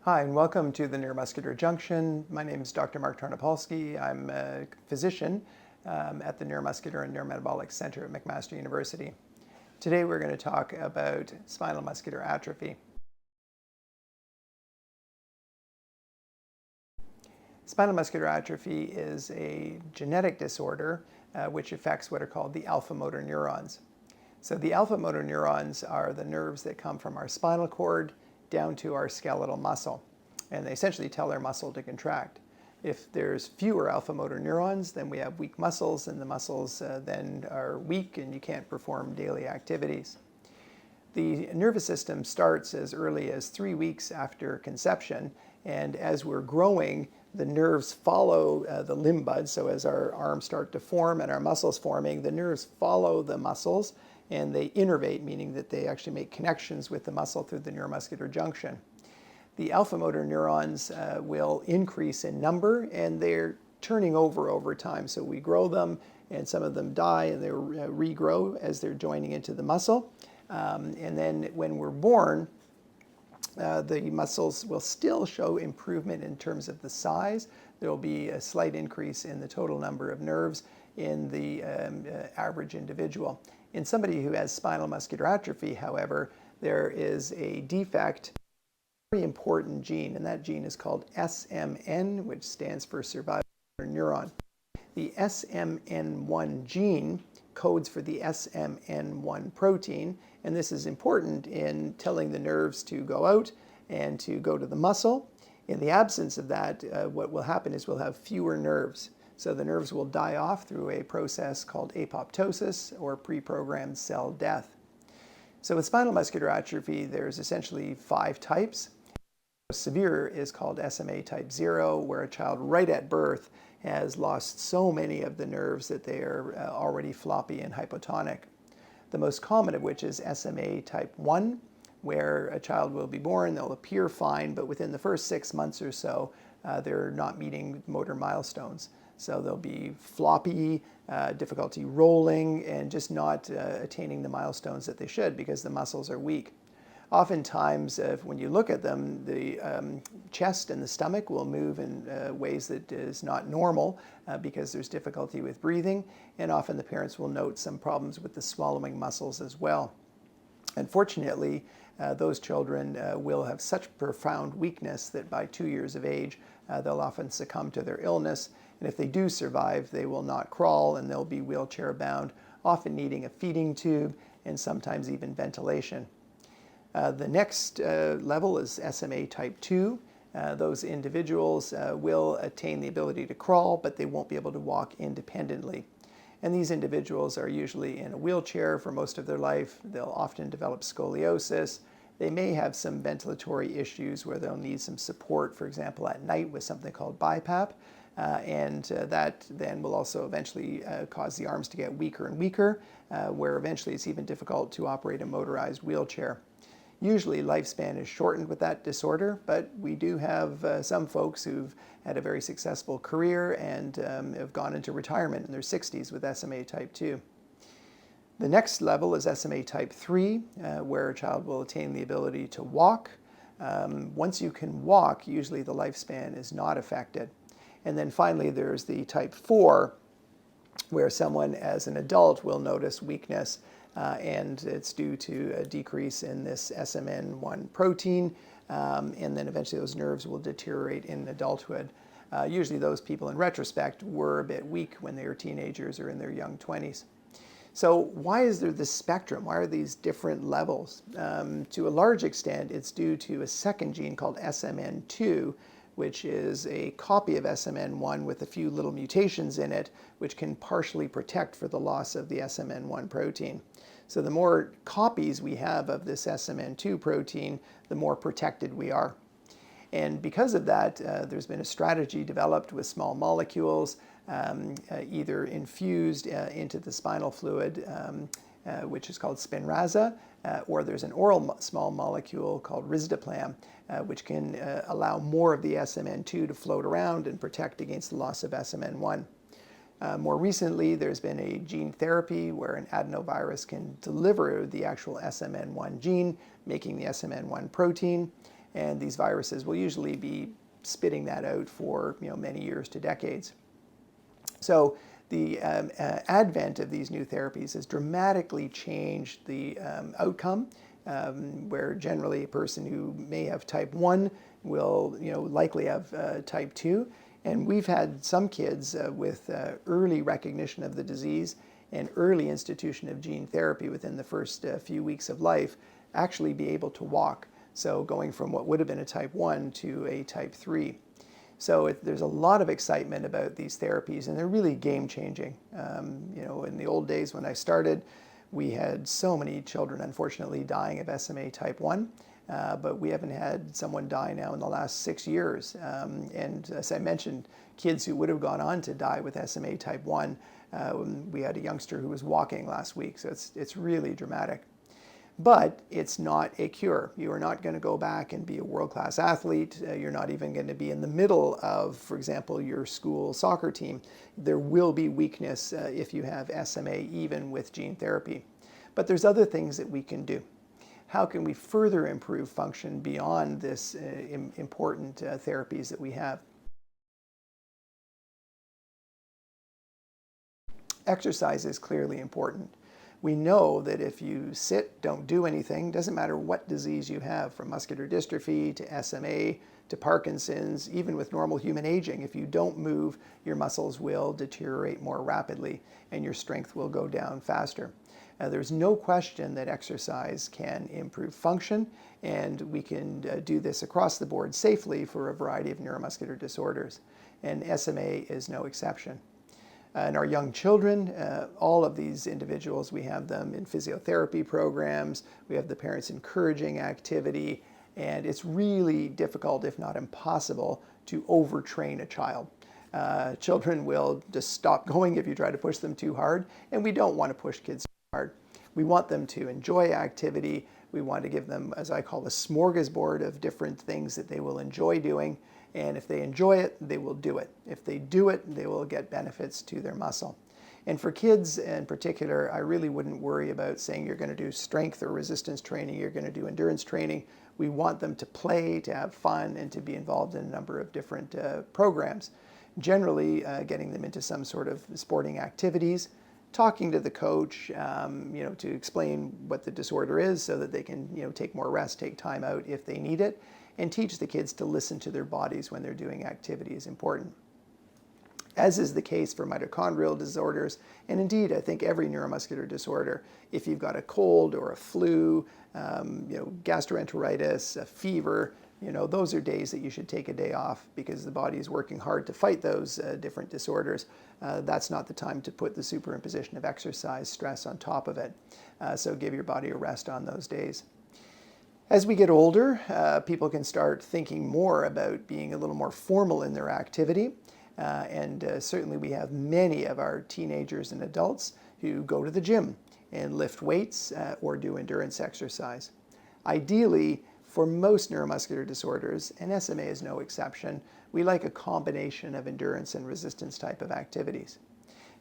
Hi, and welcome to the Neuromuscular Junction. My name is Dr. Mark Tarnopolsky. I'm a physician at the Neuromuscular and Neurometabolic Center at McMaster University. Today we're going to talk about spinal muscular atrophy. Spinal muscular atrophy is a genetic disorder which affects what are called the alpha motor neurons. So the alpha motor neurons are the nerves that come from our spinal cord down to our skeletal muscle, and they essentially tell our muscle to contract. If there's fewer alpha motor neurons, then we have weak muscles, and the muscles then are weak and you can't perform daily activities. The nervous system starts as early as 3 weeks after conception, and as we're growing, the nerves follow the limb buds. So as our arms start to form and our muscles forming, the nerves follow the muscles and they innervate, meaning that they actually make connections with the muscle through the neuromuscular junction. The alpha motor neurons will increase in number, and they're turning over time. So we grow them, and some of them die, and they regrow as they're joining into the muscle. And then when we're born, the muscles will still show improvement in terms of the size. There will be a slight increase in the total number of nerves in the average individual. In somebody who has spinal muscular atrophy, however, there is a defect, a very important gene, and that gene is called SMN, which stands for survival neuron. The SMN1 gene codes for the SMN1 protein, and this is important in telling the nerves to go out and to go to the muscle. In the absence of that, what will happen is we'll have fewer nerves. So the nerves will die off through a process called apoptosis, or pre-programmed cell death. So with spinal muscular atrophy, there's essentially 5 types. Severe is called SMA type 0, where a child right at birth has lost so many of the nerves that they are already floppy and hypotonic. The most common of which is SMA type 1, where a child will be born, they'll appear fine, but within the first 6 months or so, they're not meeting motor milestones. So they'll be floppy, difficulty rolling, and just not attaining the milestones that they should because the muscles are weak. Oftentimes, when you look at them, the chest and the stomach will move in ways that is not normal because there's difficulty with breathing, and often the parents will note some problems with the swallowing muscles as well. Unfortunately, those children will have such profound weakness that by 2 years of age, they'll often succumb to their illness, and if they do survive, they will not crawl and they'll be wheelchair bound, often needing a feeding tube and sometimes even ventilation. The next level is SMA type 2. Those individuals will attain the ability to crawl, but they won't be able to walk independently. And these individuals are usually in a wheelchair for most of their life. They'll often develop scoliosis. They may have some ventilatory issues where they'll need some support, for example, at night with something called BiPAP. And that then will also eventually cause the arms to get weaker and weaker, where eventually it's even difficult to operate a motorized wheelchair. Usually lifespan is shortened with that disorder, but we do have some folks who've had a very successful career and have gone into retirement in their 60s with SMA type 2. The next level is SMA type 3, where a child will attain the ability to walk. Once you can walk, usually the lifespan is not affected. And then finally, there's the type 4, where someone as an adult will notice weakness, and it's due to a decrease in this SMN1 protein, and then eventually those nerves will deteriorate in adulthood. Usually those people, in retrospect, were a bit weak when they were teenagers or in their young 20s. So why is there this spectrum? Why are these different levels? To a large extent, it's due to a second gene called SMN2, which is a copy of SMN1 with a few little mutations in it, which can partially protect for the loss of the SMN1 protein. So the more copies we have of this SMN2 protein, the more protected we are. And because of that, there's been a strategy developed with small molecules, either infused into the spinal fluid, which is called Spinraza, or there's an oral small molecule called risdiplam, which can allow more of the SMN2 to float around and protect against the loss of SMN1. More recently, there's been a gene therapy where an adenovirus can deliver the actual SMN1 gene, making the SMN1 protein. and these viruses will usually be spitting that out for many years to decades. So the advent of these new therapies has dramatically changed the outcome, where generally a person who may have type 1 will likely have type 2. And we've had some kids with early recognition of the disease and early institution of gene therapy within the first few weeks of life actually be able to walk. So going from what would have been a type 1 to a type 3. So there's a lot of excitement about these therapies, and they're really game-changing. In the old days when I started, we had so many children, unfortunately, dying of SMA type 1, but we haven't had someone die now in the last 6 years. And as I mentioned, kids who would have gone on to die with SMA type 1, we had a youngster who was walking last week, so it's really dramatic. But it's not a cure. You are not going to go back and be a world-class athlete. You're not even going to be in the middle of, for example, your school soccer team. There will be weakness if you have SMA, even with gene therapy. But there's other things that we can do. How can we further improve function beyond this important therapies that we have? Exercise is clearly important. We know that if you sit, don't do anything, doesn't matter what disease you have, from muscular dystrophy to SMA to Parkinson's, even with normal human aging, if you don't move, your muscles will deteriorate more rapidly and your strength will go down faster. There's no question that exercise can improve function, and we can do this across the board safely for a variety of neuromuscular disorders, and SMA is no exception. In our young children, all of these individuals, we have them in physiotherapy programs, we have the parents encouraging activity, and it's really difficult, if not impossible, to overtrain a child. Children will just stop going if you try to push them too hard, and we don't want to push kids too hard. We want them to enjoy activity. We want to give them, as I call, a smorgasbord of different things that they will enjoy doing. And if they enjoy it, they will do it. If they do it, they will get benefits to their muscle. And for kids in particular, I really wouldn't worry about saying you're going to do strength or resistance training, you're going to do endurance training. We want them to play, to have fun, and to be involved in a number of different programs. Generally, getting them into some sort of sporting activities, talking to the coach, to explain what the disorder is so that they can, take more rest, take time out if they need it, and teach the kids to listen to their bodies when they're doing activity is important. As is the case for mitochondrial disorders, and indeed, I think every neuromuscular disorder, if you've got a cold or a flu, gastroenteritis, a fever, those are days that you should take a day off because the body is working hard to fight those different disorders. That's not the time to put the superimposition of exercise stress on top of it. So give your body a rest on those days. As we get older, people can start thinking more about being a little more formal in their activity. Certainly we have many of our teenagers and adults who go to the gym and lift weights or do endurance exercise. Ideally, for most neuromuscular disorders, and SMA is no exception, we like a combination of endurance and resistance type of activities.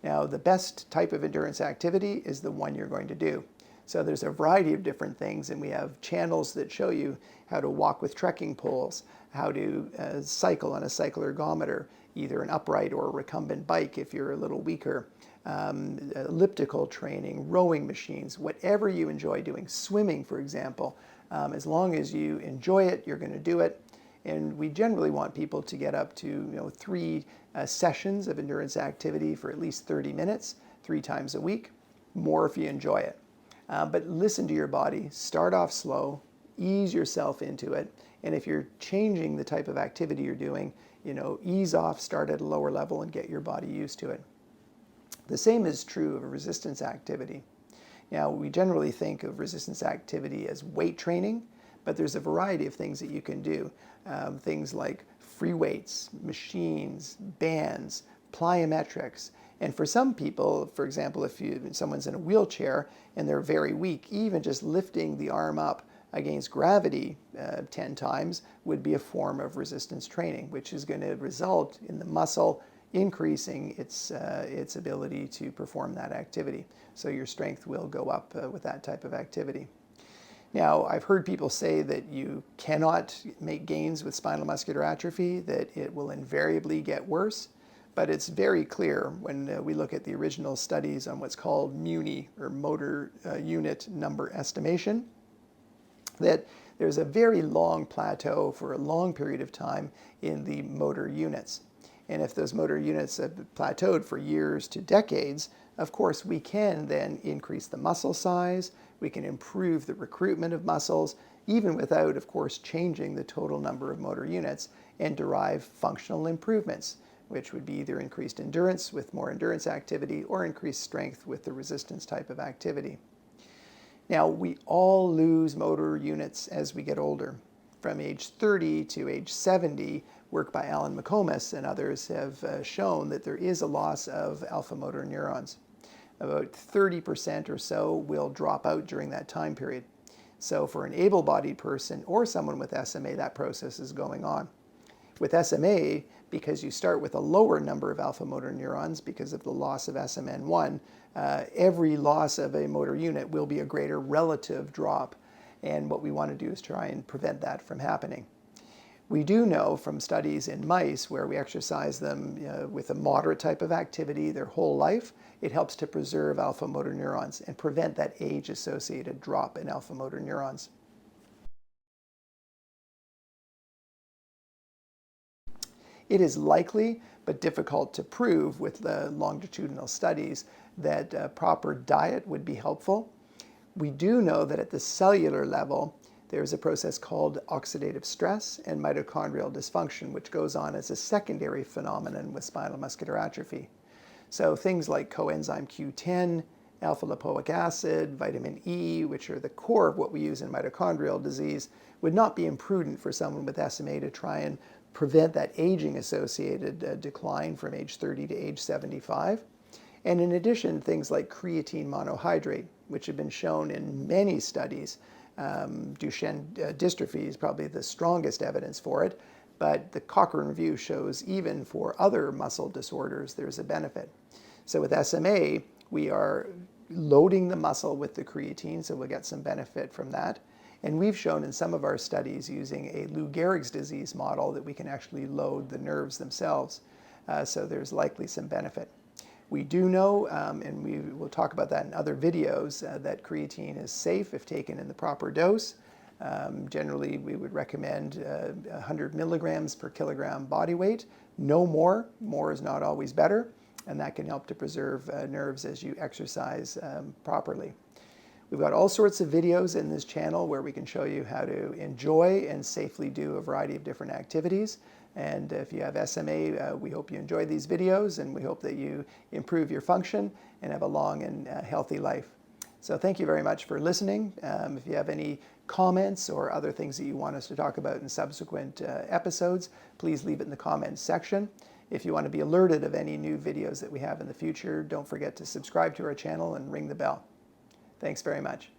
Now, the best type of endurance activity is the one you're going to do. So there's a variety of different things, and we have channels that show you how to walk with trekking poles, how to cycle on a cycloergometer, either an upright or a recumbent bike if you're a little weaker, elliptical training, rowing machines, whatever you enjoy doing, swimming, for example. As long as you enjoy it, you're going to do it. And we generally want people to get up to 3 sessions of endurance activity for at least 30 minutes, 3 times a week, more if you enjoy it. But listen to your body, start off slow, ease yourself into it, and if you're changing the type of activity you're doing, ease off, start at a lower level and get your body used to it. The same is true of resistance activity. Now, we generally think of resistance activity as weight training, but there's a variety of things that you can do. Things like free weights, machines, bands, plyometrics. And for some people, for example, if someone's in a wheelchair and they're very weak, even just lifting the arm up against gravity 10 times would be a form of resistance training, which is going to result in the muscle increasing its ability to perform that activity. So your strength will go up with that type of activity. Now, I've heard people say that you cannot make gains with spinal muscular atrophy, that it will invariably get worse, but it's very clear when we look at the original studies on what's called MUNI, or motor unit number estimation, that there's a very long plateau for a long period of time in the motor units. And if those motor units have plateaued for years to decades, of course, we can then increase the muscle size, we can improve the recruitment of muscles, even without, of course, changing the total number of motor units, and derive functional improvements, which would be either increased endurance with more endurance activity or increased strength with the resistance type of activity. Now, we all lose motor units as we get older. From age 30 to age 70, work by Alan McComas and others have shown that there is a loss of alpha motor neurons. About 30% or so will drop out during that time period. So for an able-bodied person or someone with SMA, that process is going on. With SMA, because you start with a lower number of alpha motor neurons because of the loss of SMN1, every loss of a motor unit will be a greater relative drop. And what we want to do is try and prevent that from happening. We do know from studies in mice where we exercise them with a moderate type of activity their whole life, it helps to preserve alpha motor neurons and prevent that age-associated drop in alpha motor neurons. It is likely, but difficult to prove with the longitudinal studies, that proper diet would be helpful. We do know that at the cellular level, there's a process called oxidative stress and mitochondrial dysfunction, which goes on as a secondary phenomenon with spinal muscular atrophy. So things like coenzyme Q10, alpha-lipoic acid, vitamin E, which are the core of what we use in mitochondrial disease, would not be imprudent for someone with SMA to try and prevent that aging-associated decline from age 30 to age 75. And in addition, things like creatine monohydrate, which have been shown in many studies. Duchenne dystrophy is probably the strongest evidence for it, but the Cochrane Review shows even for other muscle disorders there's a benefit. So with SMA, we are loading the muscle with the creatine, so we'll get some benefit from that. And we've shown in some of our studies using a Lou Gehrig's disease model that we can actually load the nerves themselves. So there's likely some benefit. We do know, and we will talk about that in other videos, that creatine is safe if taken in the proper dose. Generally, we would recommend 100 milligrams per kilogram body weight. No more. More is not always better, and that can help to preserve nerves as you exercise properly. We've got all sorts of videos in this channel where we can show you how to enjoy and safely do a variety of different activities. And if you have SMA, we hope you enjoy these videos, and we hope that you improve your function and have a long and healthy life. So thank you very much for listening. If you have any comments or other things that you want us to talk about in subsequent episodes, please leave it in the comments section. If you want to be alerted of any new videos that we have in the future, don't forget to subscribe to our channel and ring the bell. Thanks very much.